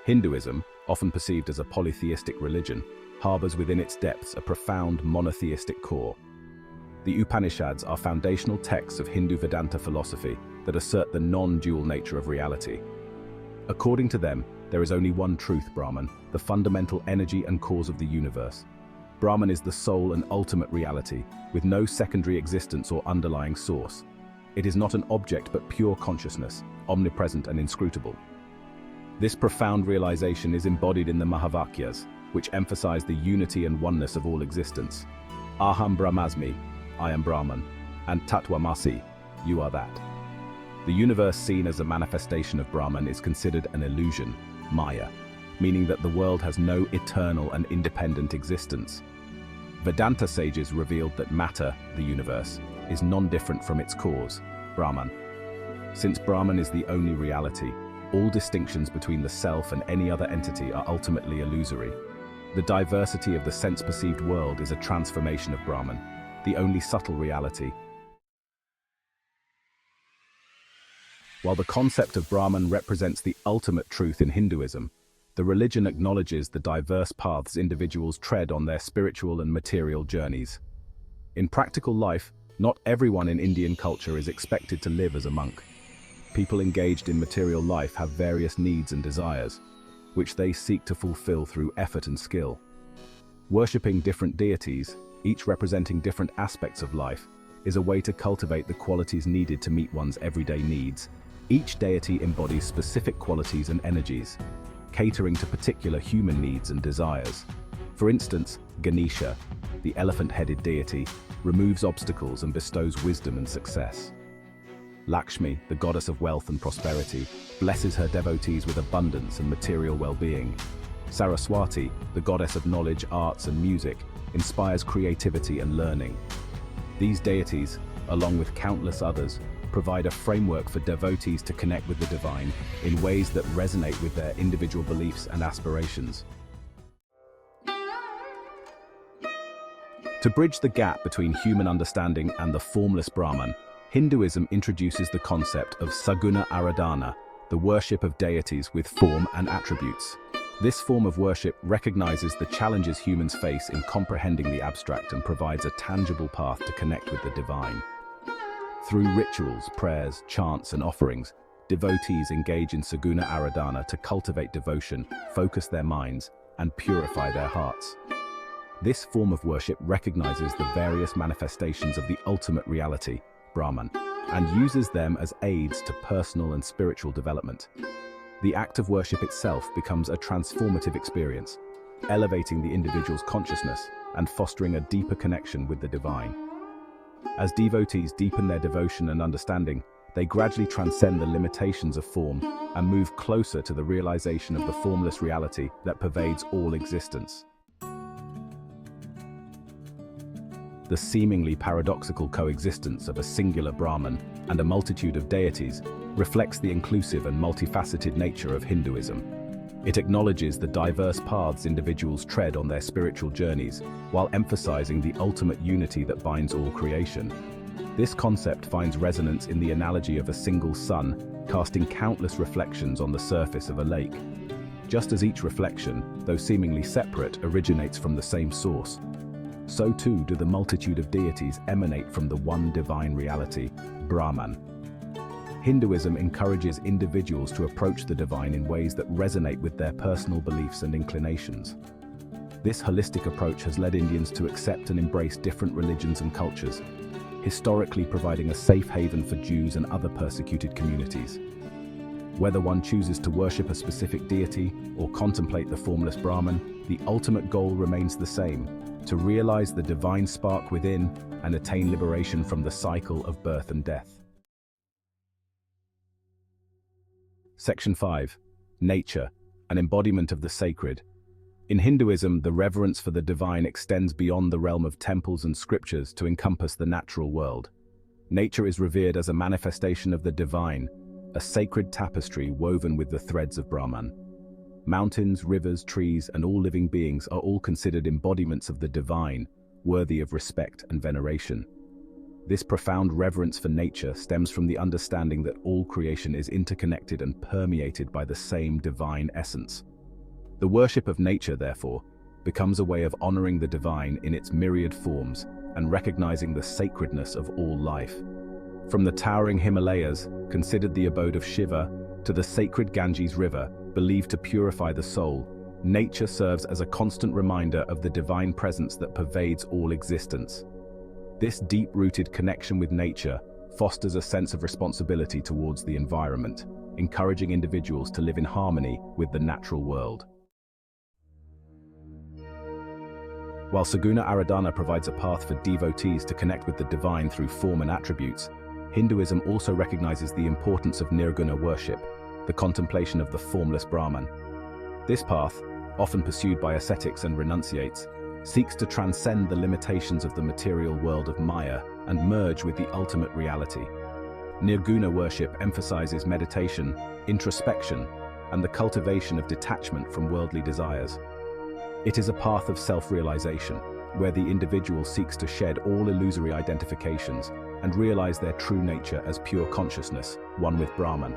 Hinduism, often perceived as a polytheistic religion, harbors within its depths a profound monotheistic core. The Upanishads are foundational texts of Hindu Vedanta philosophy that assert the non-dual nature of reality. According to them, there is only one truth, Brahman, the fundamental energy and cause of the universe. Brahman is the sole and ultimate reality, with no secondary existence or underlying source. It is not an object but pure consciousness, omnipresent and inscrutable. This profound realization is embodied in the Mahavakyas, which emphasize the unity and oneness of all existence. AHAM BRAHMASMI, I am Brahman, and TATWAMASI, you are that. The universe seen as a manifestation of Brahman is considered an illusion, Maya, meaning that the world has no eternal and independent existence. Vedanta sages revealed that matter, the universe, is non-different from its cause, Brahman. Since Brahman is the only reality, all distinctions between the self and any other entity are ultimately illusory. The diversity of the sense-perceived world is a transformation of Brahman, the only subtle reality. While the concept of Brahman represents the ultimate truth in Hinduism, the religion acknowledges the diverse paths individuals tread on their spiritual and material journeys. In practical life, not everyone in Indian culture is expected to live as a monk. People engaged in material life have various needs and desires, which they seek to fulfill through effort and skill. Worshipping different deities, each representing different aspects of life, is a way to cultivate the qualities needed to meet one's everyday needs. Each deity embodies specific qualities and energies, catering to particular human needs and desires. For instance, Ganesha, the elephant-headed deity, removes obstacles and bestows wisdom and success. Lakshmi, the goddess of wealth and prosperity, blesses her devotees with abundance and material well-being. Saraswati, the goddess of knowledge, arts and music, inspires creativity and learning. These deities, along with countless others, provide a framework for devotees to connect with the divine in ways that resonate with their individual beliefs and aspirations. To bridge the gap between human understanding and the formless Brahman, Hinduism introduces the concept of Saguna Aradhana, the worship of deities with form and attributes. This form of worship recognizes the challenges humans face in comprehending the abstract and provides a tangible path to connect with the divine. Through rituals, prayers, chants, and offerings, devotees engage in Saguna Aradhana to cultivate devotion, focus their minds, and purify their hearts. This form of worship recognizes the various manifestations of the ultimate reality, Brahman, and uses them as aids to personal and spiritual development. The act of worship itself becomes a transformative experience, elevating the individual's consciousness and fostering a deeper connection with the divine. As devotees deepen their devotion and understanding, they gradually transcend the limitations of form and move closer to the realization of the formless reality that pervades all existence. The seemingly paradoxical coexistence of a singular Brahman and a multitude of deities reflects the inclusive and multifaceted nature of Hinduism. It acknowledges the diverse paths individuals tread on their spiritual journeys, while emphasizing the ultimate unity that binds all creation. This concept finds resonance in the analogy of a single sun, casting countless reflections on the surface of a lake. Just as each reflection, though seemingly separate, originates from the same source, so too do the multitude of deities emanate from the one divine reality, Brahman. Hinduism encourages individuals to approach the divine in ways that resonate with their personal beliefs and inclinations. This holistic approach has led Indians to accept and embrace different religions and cultures, historically providing a safe haven for Jews and other persecuted communities. Whether one chooses to worship a specific deity or contemplate the formless Brahman, the ultimate goal remains the same: to realize the divine spark within and attain liberation from the cycle of birth and death. Section 5. Nature, an embodiment of the sacred. In Hinduism, the reverence for the divine extends beyond the realm of temples and scriptures to encompass the natural world. Nature is revered as a manifestation of the divine, a sacred tapestry woven with the threads of Brahman. Mountains, rivers, trees, and all living beings are all considered embodiments of the divine, worthy of respect and veneration. This profound reverence for nature stems from the understanding that all creation is interconnected and permeated by the same divine essence, The worship of nature, therefore, becomes a way of honoring the divine in its myriad forms and recognizing the sacredness of all life. From the towering Himalayas, considered the abode of Shiva, to the sacred Ganges River, believed to purify the soul, nature serves as a constant reminder of the divine presence that pervades all existence. This deep-rooted connection with nature fosters a sense of responsibility towards the environment, encouraging individuals to live in harmony with the natural world. While Saguna Aradhana provides a path for devotees to connect with the divine through form and attributes, Hinduism also recognizes the importance of nirguna worship, the contemplation of the formless Brahman. This path, often pursued by ascetics and renunciates, seeks to transcend the limitations of the material world of Maya and merge with the ultimate reality. Nirguna worship emphasizes meditation, introspection, and the cultivation of detachment from worldly desires. It is a path of self-realization, where the individual seeks to shed all illusory identifications and realize their true nature as pure consciousness, one with Brahman.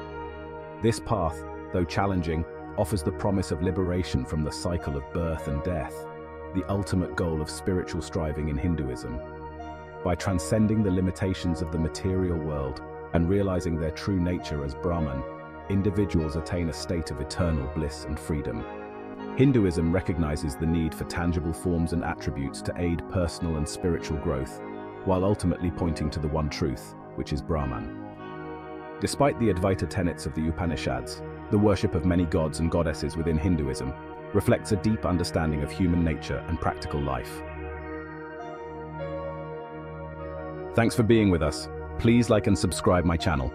This path, though challenging, offers the promise of liberation from the cycle of birth and death, the ultimate goal of spiritual striving in Hinduism. By transcending the limitations of the material world and realizing their true nature as Brahman, individuals attain a state of eternal bliss and freedom. Hinduism recognizes the need for tangible forms and attributes to aid personal and spiritual growth, while ultimately pointing to the one truth, which is Brahman. Despite the advaita tenets of the Upanishads, the worship of many gods and goddesses within Hinduism reflects a deep understanding of human nature and practical life. Thanks for being with us. Please like and subscribe my channel.